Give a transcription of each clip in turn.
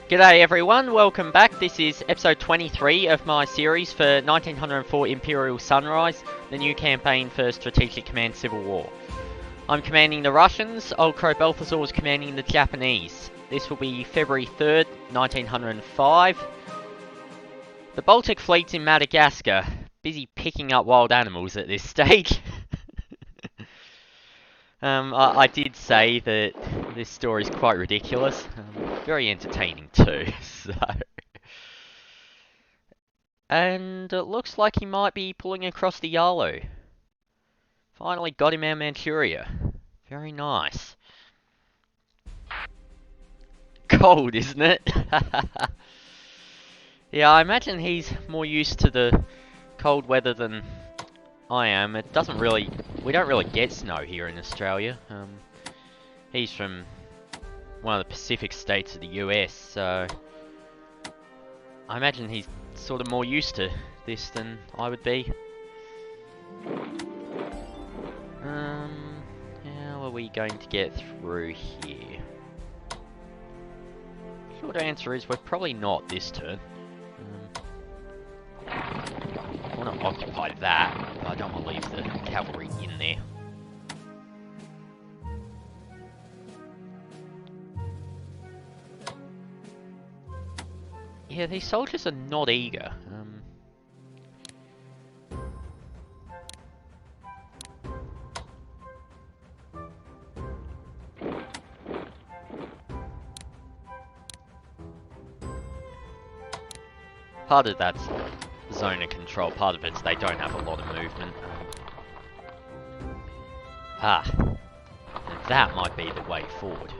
G'day everyone, welcome back. This is episode 23 of my series for 1904 Imperial Sunrise, the new campaign for Strategic Command Civil War. I'm commanding the Russians, Old Crow Balthazor is commanding the Japanese. This will be February 3rd, 1905. The Baltic Fleet's in Madagascar, busy picking up wild animals at this stage. I did say that this story is quite ridiculous, very entertaining too, so... And it looks like he might be pulling across the Yalu. Finally got him out Manchuria. Very nice. Cold, isn't it? Yeah, I imagine he's more used to the cold weather than I am. It doesn't really... We don't really get snow here in Australia. He's from one of the Pacific states of the US, so... I imagine he's sort of more used to this than I would be. How are we going to get through here? Short answer is we're probably not this turn. I want to occupy that, but I don't want to leave the cavalry in there. Yeah, these soldiers are not eager. Part of that's zone of control, part of it's they don't have a lot of movement. That might be the way forward.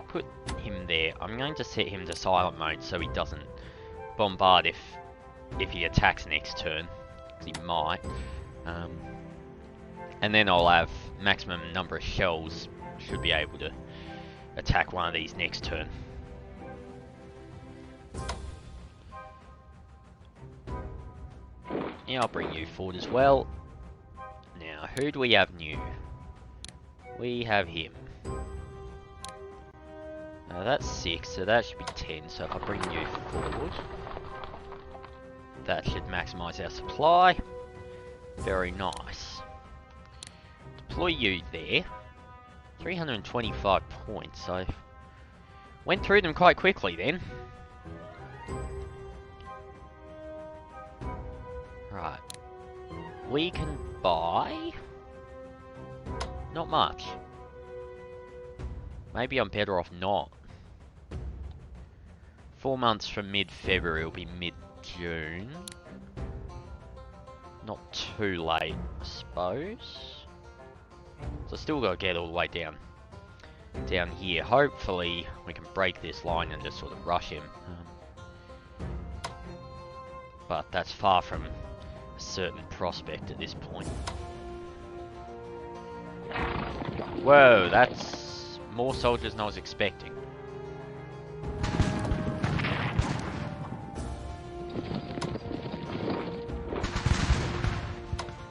Put him there. I'm going to set him to silent mode so he doesn't bombard if he attacks next turn, because he might. And then I'll have maximum number of shells, should be able to attack one of these next turn. Yeah, I'll bring you forward as well. Now, who do we have new? We have him. That's 6, so that should be 10. So if I bring you forward, that should maximise our supply. Very nice. Deploy you there. 325 points, so... Went through them quite quickly then. Right. We can buy... Not much. Maybe I'm better off not. 4 months from mid-February will be mid-June. Not too late, I suppose. So I still gotta get all the way down here. Hopefully we can break this line and just sort of rush him. But that's far from a certain prospect at this point. Whoa, that's more soldiers than I was expecting.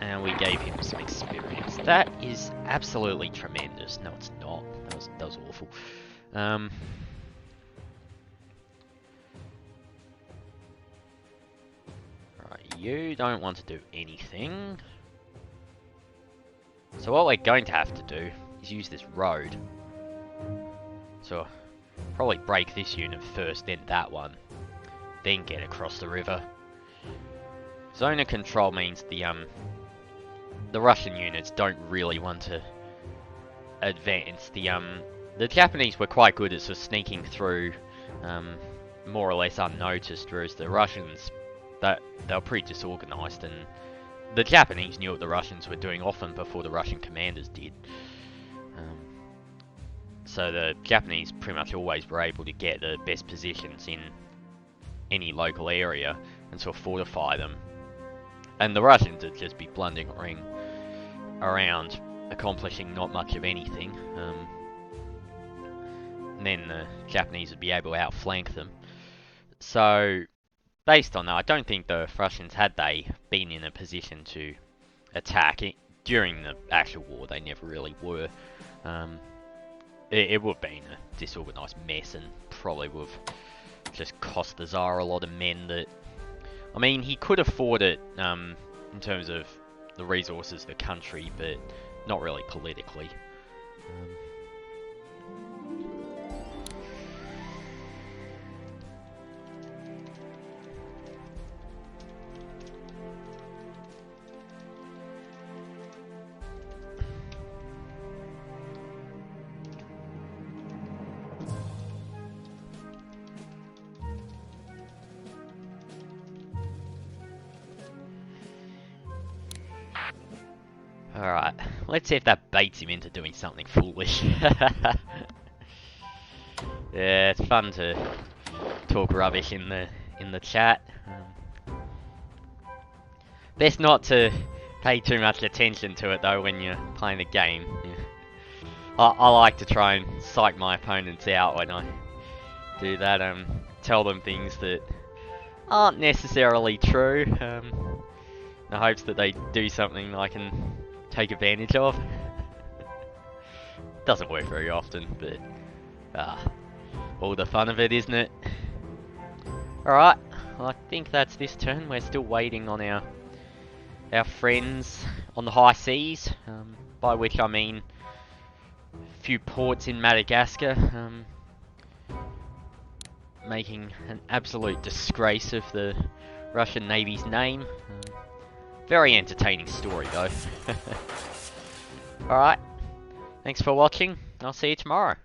And we gave him some experience. That is absolutely tremendous. No, it's not. That was awful. Right, you don't want to do anything. So what we're going to have to do is use this road. So probably break this unit first, then that one, then get across the river. Zone of control means the Russian units don't really want to advance. The Japanese were quite good at sort of sneaking through, more or less unnoticed, whereas the Russians, they were pretty disorganized, and the Japanese knew what the Russians were doing often before the Russian commanders did. So the Japanese pretty much always were able to get the best positions in any local area and sort of fortify them. And the Russians would just be blundering around, accomplishing not much of anything. And then the Japanese would be able to outflank them. So, based on that, I don't think the Russians, had they been in a position to attack during the actual war, they never really were. It would have been a disorganised mess and probably would have just cost the Tsar a lot of men that... I mean, he could afford it in terms of the resources of the country, but not really politically. Alright, let's see if that baits him into doing something foolish. Yeah, it's fun to talk rubbish in the chat. Best not to pay too much attention to it though when you're playing the game. Yeah. I like to try and psych my opponents out when I do that. Tell them things that aren't necessarily true. In the hopes that they do something I can take advantage of. Doesn't work very often, but all the fun of it, isn't it? Alright, I think that's this turn. We're still waiting on our friends on the high seas, by which I mean a few ports in Madagascar, making an absolute disgrace of the Russian Navy's name. Very entertaining story though. Alright, thanks for watching. I'll see you tomorrow.